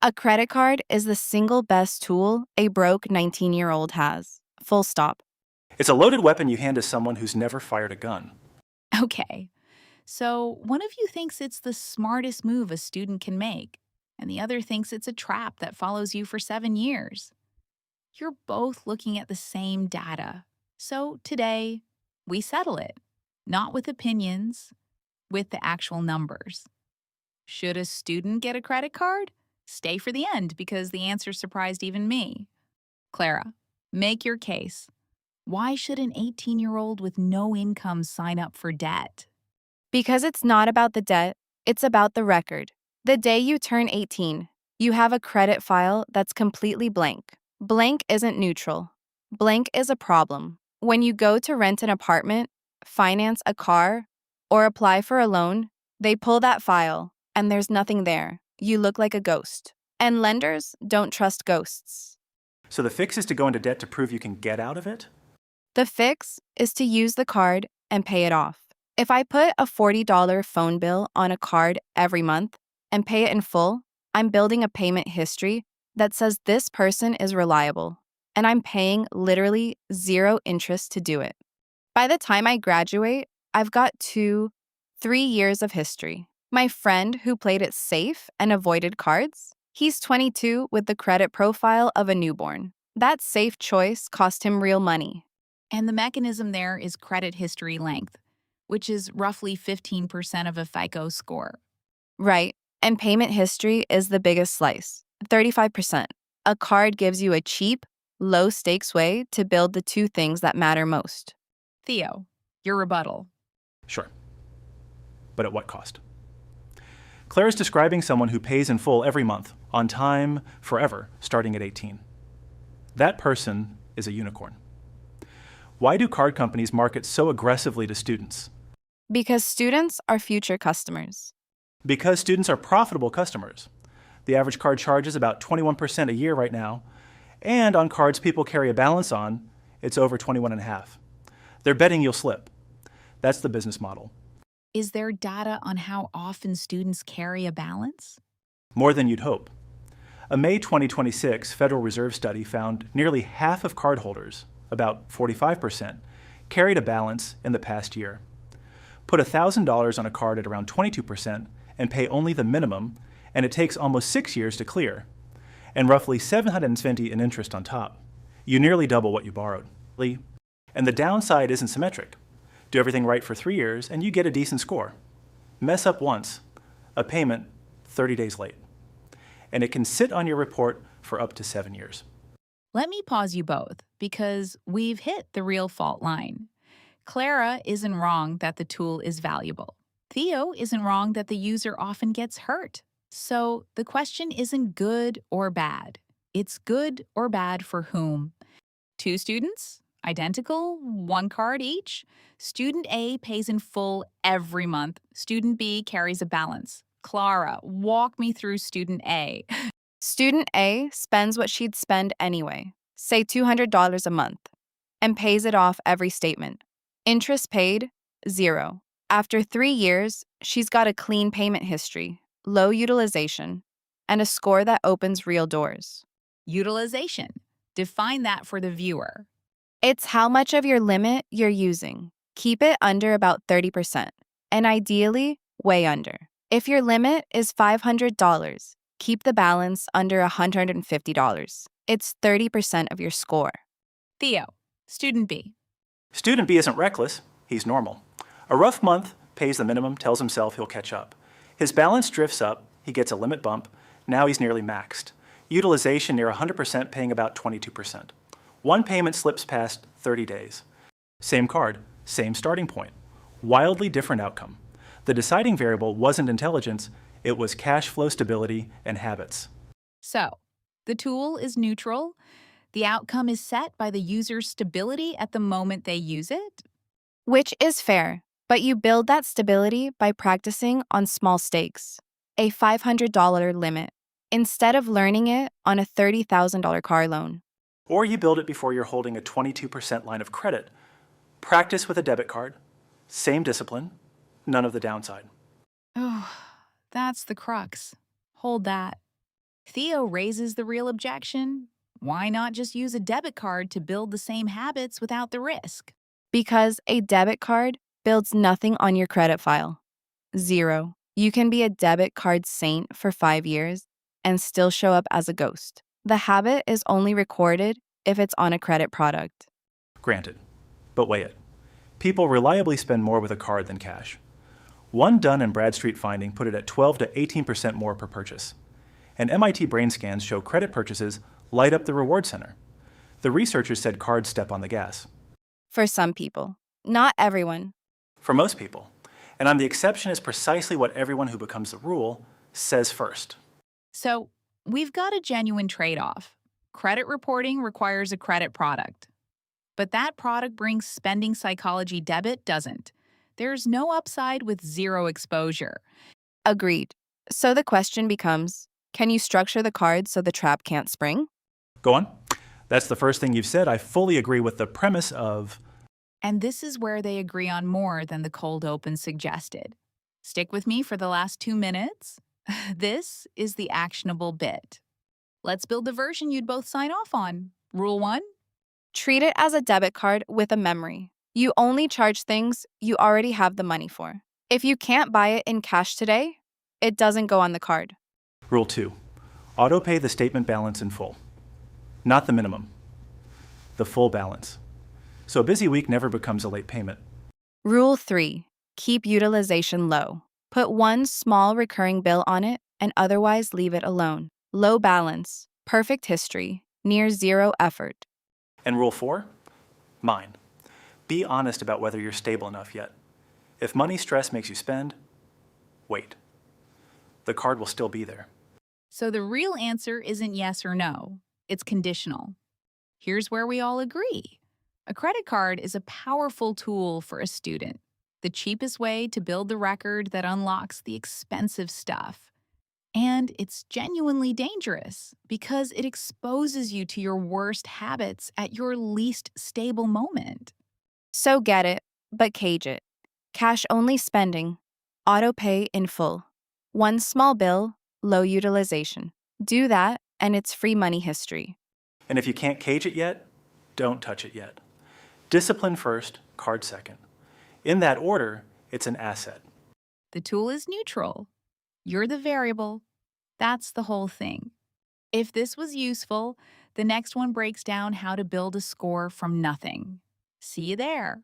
A credit card is the single best tool a broke 19-year-old has. Full stop. It's a loaded weapon you hand to someone who's never fired a gun. Okay, so one of you thinks it's the smartest move a student can make, and the other thinks it's a trap that follows you for 7 years. You're both looking at the same data. So today, we settle it, not with opinions, with the actual numbers. Should a student get a credit card? Stay for the end because the answer surprised even me. Clara, make your case. Why should an 18-year-old with no income sign up for debt? Because it's not about the debt, it's about the record. The day you turn 18, you have a credit file that's completely blank. Blank isn't neutral. Blank is a problem. When you go to rent an apartment, finance a car, or apply for a loan, they pull that file, and there's nothing there. You look like a ghost. And lenders don't trust ghosts. So the fix is to go into debt to prove you can get out of it? The fix is to use the card and pay it off. If I put a $40 phone bill on a card every month and pay it in full, I'm building a payment history that says this person is reliable, and I'm paying literally 0 interest to do it. By the time I graduate, I've got 2, 3 years of history. My friend who played it safe and avoided cards, he's 22 with the credit profile of a newborn. That safe choice cost him real money. And the mechanism there is credit history length, which is roughly 15% of a FICO score. Right, and payment history is the biggest slice, 35%. A card gives you a cheap, low-stakes way to build the 2 things that matter most. Theo, your rebuttal. Sure. But at what cost? Claire's describing someone who pays in full every month, on time, forever, starting at 18. That person is a unicorn. Why do card companies market so aggressively to students? Because students are future customers. Because students are profitable customers. The average card charges about 21% a year right now, and on cards people carry a balance on, it's over 21.5. They're betting you'll slip. That's the business model. Is there data on how often students carry a balance? More than you'd hope. A May 2026 Federal Reserve study found nearly half of cardholders, about 45%, carried a balance in the past year. Put $1,000 on a card at around 22% and pay only the minimum, and it takes almost 6 years to clear, and roughly $720 in interest on top. You nearly double what you borrowed. And the downside isn't symmetric. Do everything right for 3 years and you get a decent score. Mess up once, a payment 30 days late. And it can sit on your report for up to 7 years. Let me pause you both, because we've hit the real fault line. Clara isn't wrong that the tool is valuable. Theo isn't wrong that the user often gets hurt. So the question isn't good or bad. It's good or bad for whom? 2 students? Identical? 1 card each? Student A pays in full every month. Student B carries a balance. Clara, walk me through student A. Student A spends what she'd spend anyway, say $200 a month, and pays it off every statement. Interest paid, 0. After 3 years, she's got a clean payment history, low utilization, and a score that opens real doors. Utilization. Define that for the viewer. It's how much of your limit you're using. Keep it under about 30%, and ideally, way under. If your limit is $500, keep the balance under $150. It's 30% of your score. Theo, student B. Student B isn't reckless, he's normal. A rough month, pays the minimum, tells himself he'll catch up. His balance drifts up, he gets a limit bump, now he's nearly maxed. Utilization near 100%, paying about 22%. One payment slips past 30 days. Same card, same starting point. Wildly different outcome. The deciding variable wasn't intelligence, it was cash flow stability and habits. So, the tool is neutral. The outcome is set by the user's stability at the moment they use it. Which is fair, but you build that stability by practicing on small stakes, a $500 limit, instead of learning it on a $30,000 car loan. Or you build it before you're holding a 22% line of credit. Practice with a debit card. Same discipline, none of the downside. Oh, that's the crux. Hold that. Theo raises the real objection. Why not just use a debit card to build the same habits without the risk? Because a debit card builds nothing on your credit file. Zero. You can be a debit card saint for 5 years and still show up as a ghost. The habit is only recorded if it's on a credit product. Granted, but weigh it. People reliably spend more with a card than cash. One Dun & Bradstreet finding put it at 12 to 18% more per purchase. And MIT brain scans show credit purchases light up the reward center. The researchers said cards step on the gas. For some people, not everyone. For most people. And I'm the exception is precisely what everyone who becomes the rule says first. So, we've got a genuine trade off. Credit reporting requires a credit product. But that product brings spending psychology debit doesn't. There's no upside with zero exposure. Agreed. So the question becomes, can you structure the card so the trap can't spring? Go on. That's the first thing you've said. I fully agree with the premise of. And this is where they agree on more than the cold open suggested. Stick with me for the last 2 minutes. This is the actionable bit. Let's build the version you'd both sign off on. Rule 1. Treat it as a debit card with a memory. You only charge things you already have the money for. If you can't buy it in cash today, it doesn't go on the card. Rule 2. Auto-pay the statement balance in full. Not the minimum. The full balance. So a busy week never becomes a late payment. Rule 3. Keep utilization low. Put one small recurring bill on it and otherwise leave it alone. Low balance, perfect history, near zero effort. And rule 4? Mine. Be honest about whether you're stable enough yet. If money stress makes you spend, wait. The card will still be there. So the real answer isn't yes or no. It's conditional. Here's where we all agree. A credit card is a powerful tool for a student, the cheapest way to build the record that unlocks the expensive stuff. And it's genuinely dangerous because it exposes you to your worst habits at your least stable moment. So get it, but cage it. Cash only spending. Auto pay in full. One small bill, low utilization. Do that, and it's free money history. And if you can't cage it yet, don't touch it yet. Discipline first, card second. In that order, it's an asset. The tool is neutral. You're the variable. That's the whole thing. If this was useful, the next one breaks down how to build a score from nothing. See you there.